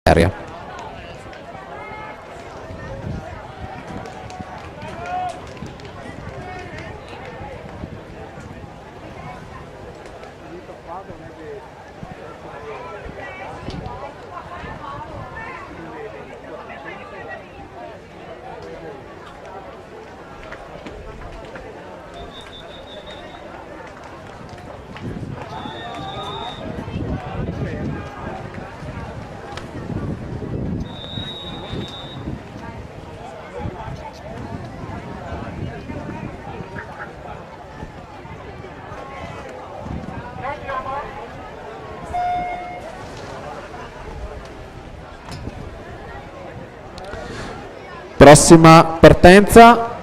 serie. Prossima partenza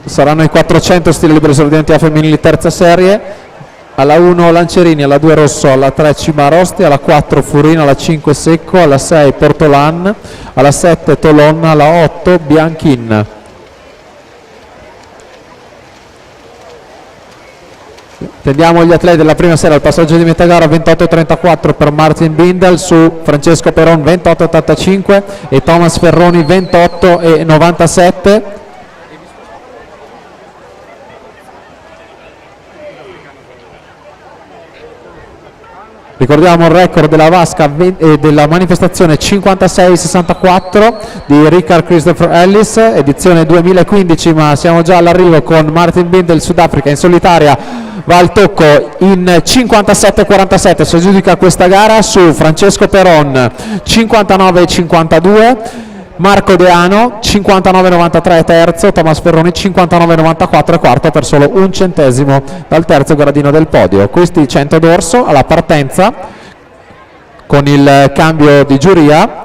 saranno i 400 stile libero esordienti a femminili terza serie. Alla 1 Lancerini, alla 2 Rosso, alla 3 Cimarosti, alla 4 Furino, alla 5 Secco, alla 6 Portolan, alla 7 Tolonna, alla 8 Bianchin. Tendiamo gli atleti della prima serie al passaggio di metà gara 28.34 per Martin Bindel su Francesco Peron 28.85 e Thomas Ferroni 28.97. Ricordiamo il record della vasca della manifestazione 56.64 di Richard Christopher Ellis, edizione 2015, ma siamo già all'arrivo con Martin Bindel Sudafrica in solitaria, va al tocco in 57.47, si aggiudica questa gara su Francesco Peron 59.52, Marco Deano 59,93 terzo, Thomas Ferroni 59,94 e quarto per solo un centesimo dal terzo gradino del podio. Questi 100 d'orso alla partenza con il cambio di giuria